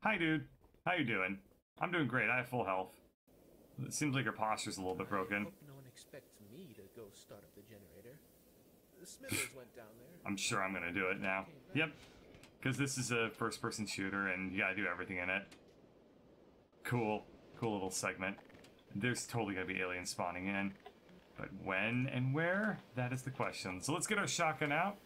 Hi, dude. How you doing? I'm doing great. I have full health. It seems like your posture's a little bit broken. Hope no one expects me to go start up the generator. The Smithers went down there. I'm sure I'm gonna do it now. Yep. Because this is a first-person shooter, and you gotta do everything in it. Cool. Cool little segment. There's totally gonna be aliens spawning in. But when and where? That is the question. So let's get our shotgun out.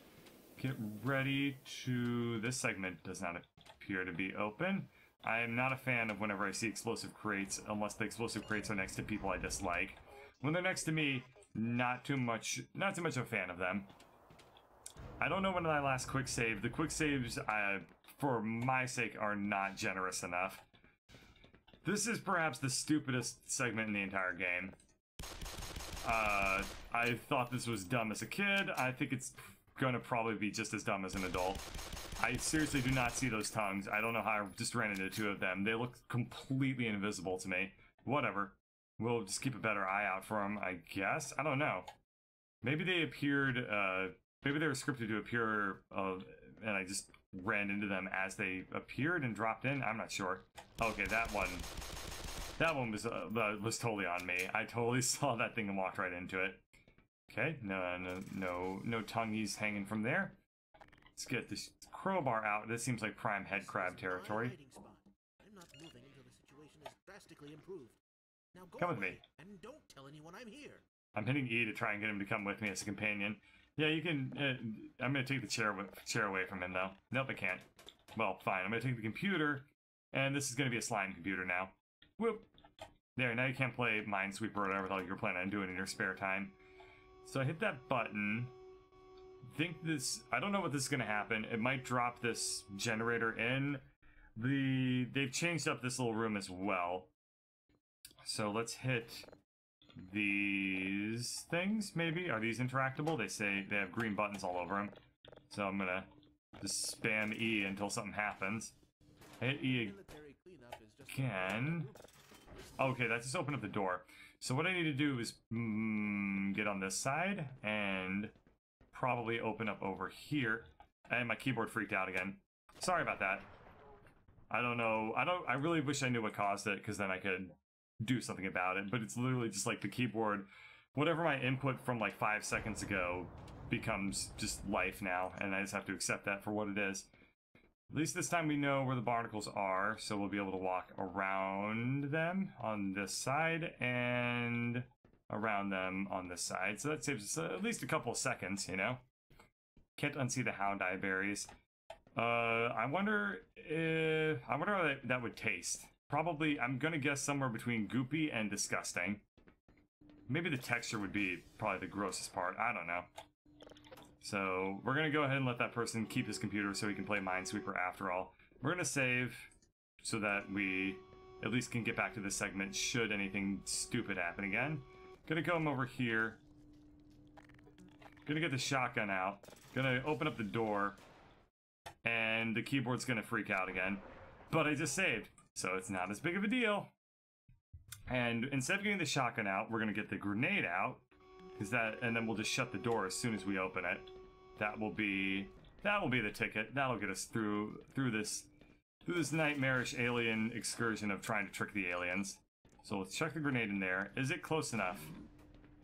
Get ready to... This segment does not appear to be open. I am not a fan of whenever I see explosive crates, unless the explosive crates are next to people I dislike. When they're next to me, not too much of a fan of them. I don't know when I last quick saved. The quick saves, for my sake, are not generous enough. This is perhaps the stupidest segment in the entire game. I thought this was dumb as a kid. I think it's gonna probably be just as dumb as an adult. I seriously do not see those tongues. I don't know how I just ran into two of them. They look completely invisible to me. Whatever. We'll just keep a better eye out for them, I guess. I don't know. Maybe they appeared, maybe they were scripted to appear, and I just ran into them as they appeared and dropped in. I'm not sure. Okay, that one was totally on me. I totally saw that thing and walked right into it. Okay, no tongues hanging from there. Let's get this crowbar out. This seems like prime head crab territory. I'm not moving until the situation is drastically improved. Now go Come with away, me. and don't tell anyone I'm here. I'm hitting E to try and get him to come with me as a companion. Yeah, you can... I'm going to take the chair away from him, though. Nope, I can't. Well, fine. I'm going to take the computer, and this is going to be a slime computer now. Whoop! There, now you can't play Minesweeper or whatever the hell you're planning on doing in your spare time. So I hit that button. I don't know what this is going to happen. It might drop this generator in. They've changed up this little room as well. So let's hit these things, maybe? Are these interactable? They say they have green buttons all over them. So I'm gonna just spam E until something happens. I hit E again. Okay, that just opened up the door. So what I need to do is get on this side and probably open up over here. And my keyboard freaked out again. Sorry about that. I don't know. I really wish I knew what caused it, because then I could do something about it, but it's literally just like the keyboard, whatever my input from like 5 seconds ago becomes just life now, and I just have to accept that for what it is. At least this time we know where the barnacles are, so we'll be able to walk around them on this side and around them on this side, so that saves us at least a couple of seconds, you know? Can't unsee the hound eye berries. I wonder how that would taste. Probably, I'm gonna guess somewhere between goopy and disgusting. Maybe the texture would be probably the grossest part. I don't know. So, we're gonna go ahead and let that person keep his computer so he can play Minesweeper after all. We're gonna save so that we at least can get back to this segment should anything stupid happen again. Gonna come over here. Gonna get the shotgun out. Gonna open up the door. And the keyboard's gonna freak out again. But I just saved. So it's not as big of a deal. And instead of getting the shotgun out, we're going to get the grenade out. And then we'll just shut the door as soon as we open it. That will be the ticket. That'll get us through this nightmarish alien excursion of trying to trick the aliens. So let's chuck the grenade in there. Is it close enough?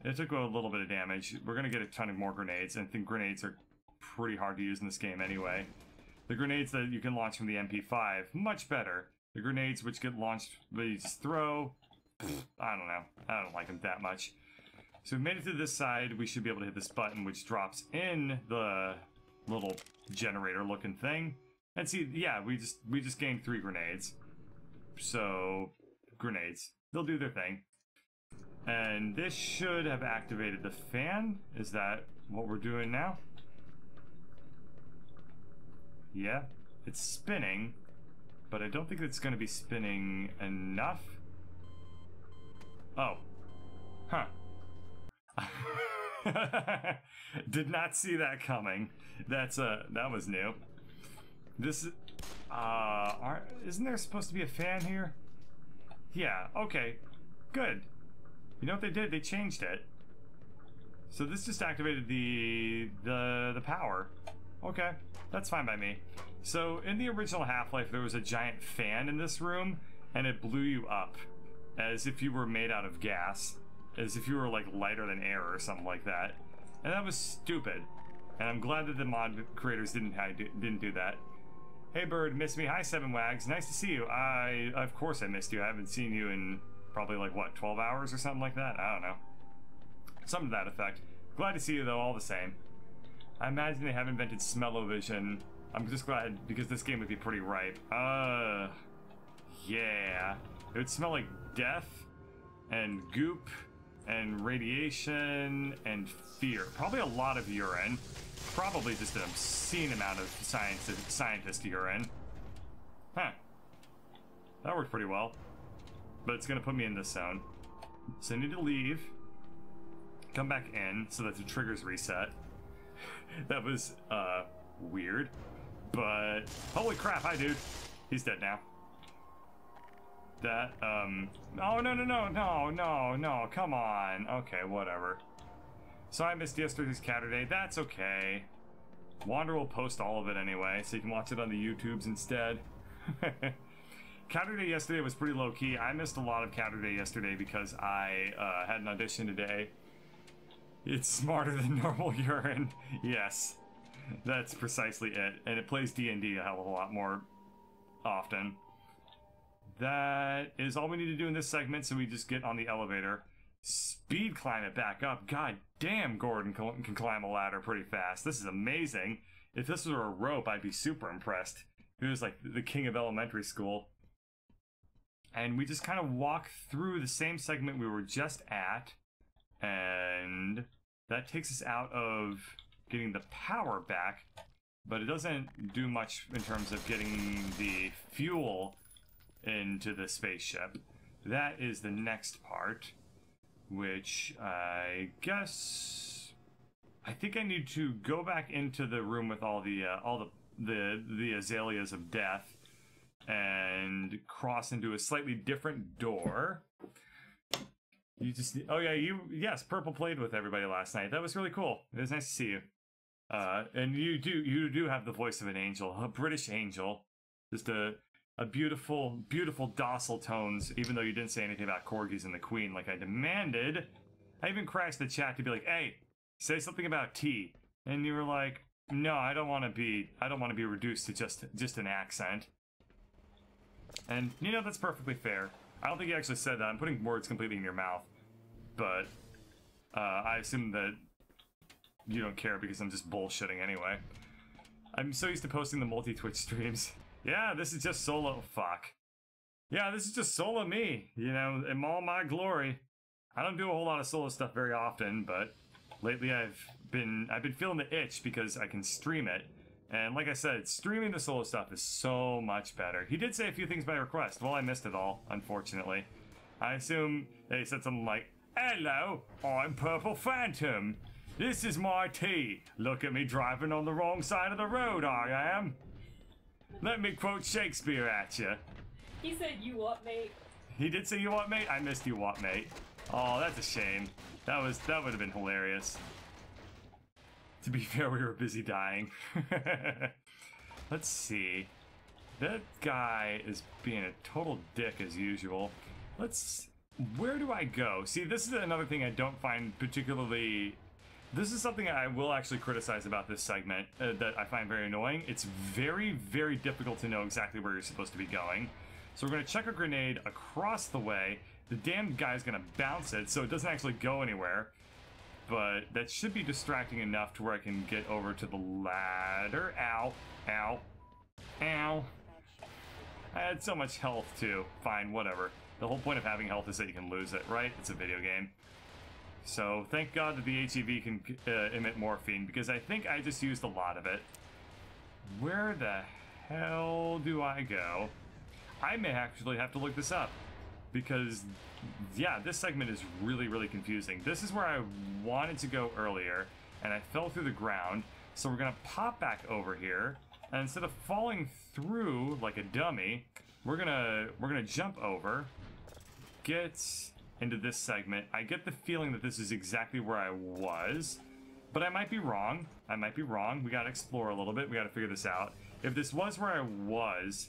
It took a little bit of damage. We're going to get a ton of more grenades. And I think grenades are pretty hard to use in this game anyway. The grenades that you can launch from the MP5, much better. The grenades which get launched, they just throw. I don't know. I don't like them that much. So we've made it to this side. We should be able to hit this button, which drops in the little generator-looking thing. And see, yeah, we just gained 3 grenades. So, grenades. They'll do their thing. And this should have activated the fan. Is that what we're doing now? Yeah, it's spinning. But I don't think it's going to be spinning enough. Oh. Huh. Did not see that coming. That was new. This is... isn't there supposed to be a fan here? Yeah, okay. Good. You know what they did? They changed it. So this just activated the power. Okay, that's fine by me. So in the original Half-Life, there was a giant fan in this room, and it blew you up as if you were made out of gas, as if you were like lighter than air or something like that. And that was stupid. And I'm glad that the mod creators didn't do that. Hey Bird, miss me? Hi 7Wags, nice to see you. Of course I missed you. I haven't seen you in probably like what, 12 hours or something like that? I don't know. Something to that effect. Glad to see you though, all the same. I imagine they have invented smell-o-vision. I'm just glad because this game would be pretty ripe. Yeah. It would smell like death and goop and radiation and fear. Probably a lot of urine. Probably just an obscene amount of scientist urine. Huh. That worked pretty well. But it's gonna put me in this zone. So I need to leave. Come back in so that the triggers reset. That was, weird. But, holy crap, hi dude. He's dead now. That, oh, no, come on. Okay, whatever. So I missed yesterday's Catterday. That's okay. Wander will post all of it anyway, so you can watch it on the YouTubes instead. Catterday yesterday was pretty low-key. I missed a lot of Catterday yesterday because I, had an audition today. It's smarter than normal urine. Yes. That's precisely it. And it plays D&D a hell of a lot more often. That is all we need to do in this segment, so we just get on the elevator. Speed climb it back up. God damn, Gordon can climb a ladder pretty fast. This is amazing. If this were a rope, I'd be super impressed. He was like the king of elementary school. And we just kind of walk through the same segment we were just at. And that takes us out of getting the power back. But it doesn't do much in terms of getting the fuel into the spaceship. That is the next part, which I guess I think I need to go back into the room with all the azaleas of death and cross into a slightly different door. You just, oh yeah, yes, Purple played with everybody last night. That was really cool. It was nice to see you. And you do have the voice of an angel, a British angel. Just a beautiful, beautiful docile tones, even though you didn't say anything about corgis and the Queen like I demanded. I even crashed the chat to be like, hey, say something about tea. And you were like, no, I don't want to be reduced to just an accent. And you know, that's perfectly fair. I don't think you actually said that. I'm putting words completely in your mouth. But I assume that you don't care because I'm just bullshitting anyway. I'm so used to posting the multi-Twitch streams. Yeah, this is just solo. Fuck. Yeah, this is just solo me, you know, in all my glory. I don't do a whole lot of solo stuff very often, but lately I've been feeling the itch because I can stream it. And like I said, streaming the solo stuff is so much better. He did say a few things by request. Well, I missed it all, unfortunately. I assume they said something like, hello, I'm Purple Phantom. This is my tea. Look at me driving on the wrong side of the road, I am. Let me quote Shakespeare at you. He said, you what, mate? He did say, you what, mate? I missed you what, mate. Oh, that's a shame. That would have been hilarious. To be fair, we were busy dying. Let's see. That guy is being a total dick as usual. Where do I go? See, this is another thing I don't find particularly... This is something I will actually criticize about this segment that I find very annoying. It's very, very difficult to know exactly where you're supposed to be going. So we're going to chuck a grenade across the way. The damn guy's going to bounce it, so it doesn't actually go anywhere. But that should be distracting enough to where I can get over to the ladder. Ow. Ow. Ow. I had so much health, too. Fine, whatever. The whole point of having health is that you can lose it, right? It's a video game. So, thank God that the HEV can emit morphine, because I think I just used a lot of it. Where the hell do I go? I may actually have to look this up, because, yeah, this segment is really, really confusing. This is where I wanted to go earlier, and I fell through the ground, so we're gonna pop back over here, and instead of falling through like a dummy, we're gonna jump over, get into this segment. I get the feeling that this is exactly where I was, but I might be wrong. We gotta explore a little bit. We gotta figure this out. If this was where I was,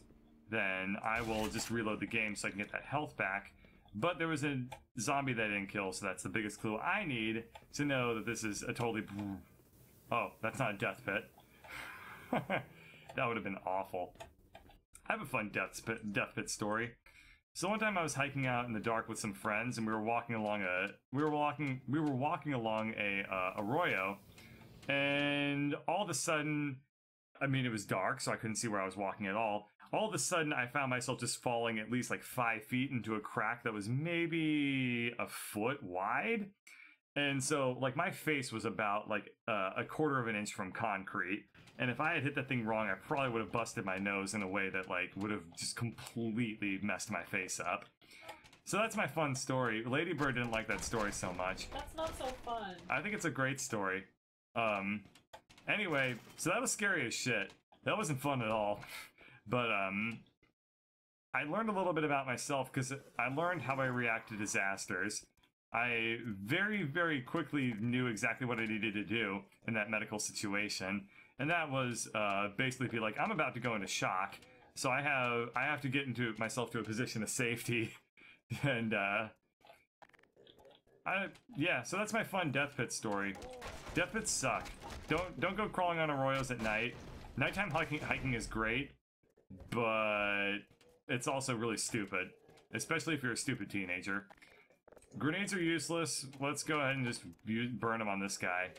then I will just reload the game so I can get that health back. But there was a zombie that I didn't kill, so that's the biggest clue I need to know that this is a totally... Oh, that's not a death pit. That would have been awful. I have a fun death pit story. So one time I was hiking out in the dark with some friends, and we were walking along a arroyo, and all of a sudden, I mean, it was dark, so I couldn't see where I was walking at all. All of a sudden, I found myself just falling at least like 5 feet into a crack that was maybe a foot wide. And so, like, my face was about like a quarter of an inch from concrete. And if I had hit that thing wrong, I probably would have busted my nose in a way that like would have just completely messed my face up. So that's my fun story. Lady Bird didn't like that story so much. That's not so fun. I think it's a great story. Anyway, so that was scary as shit. That wasn't fun at all. But I learned a little bit about myself because I learned how I react to disasters. I very, very quickly knew exactly what I needed to do in that medical situation. And that was basically be like, I'm about to go into shock, so I have to get into myself to a position of safety, and yeah. So that's my fun death pit story. Death pits suck. Don't go crawling on arroyos at night. Nighttime hiking is great, but it's also really stupid, especially if you're a stupid teenager. Grenades are useless. Let's go ahead and just burn them on this guy.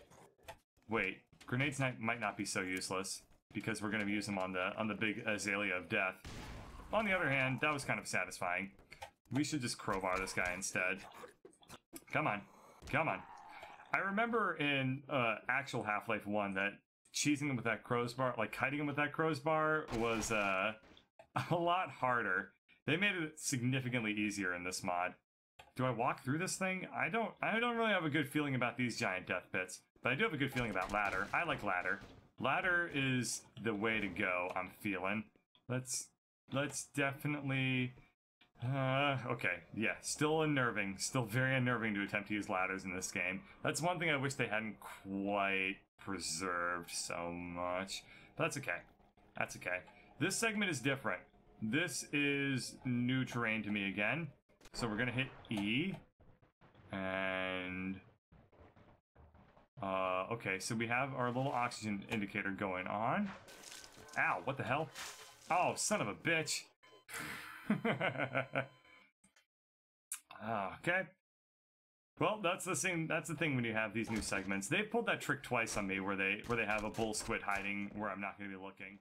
Wait. Grenades might not be so useless, because we're going to use them on the big azalea of death. On the other hand, that was kind of satisfying. We should just crowbar this guy instead. Come on. Come on. I remember in actual Half-Life 1 that cheesing him with that crowbar, like kiting him with that crowbar, was a lot harder. They made it significantly easier in this mod. Do I walk through this thing? I don't really have a good feeling about these giant death pits. But I do have a good feeling about ladder. I like ladder. Ladder is the way to go, I'm feeling. Let's definitely... okay, yeah, still unnerving. Still very unnerving to attempt to use ladders in this game. That's one thing I wish they hadn't quite preserved so much. But that's okay. That's okay. This segment is different. This is new terrain to me again. So we're gonna hit E. And... okay, so we have our little oxygen indicator going on. Ow, what the hell? Oh, son of a bitch. Okay. Well, that's the thing when you have these new segments. They've pulled that trick twice on me where they have a bull squid hiding where I'm not going to be looking.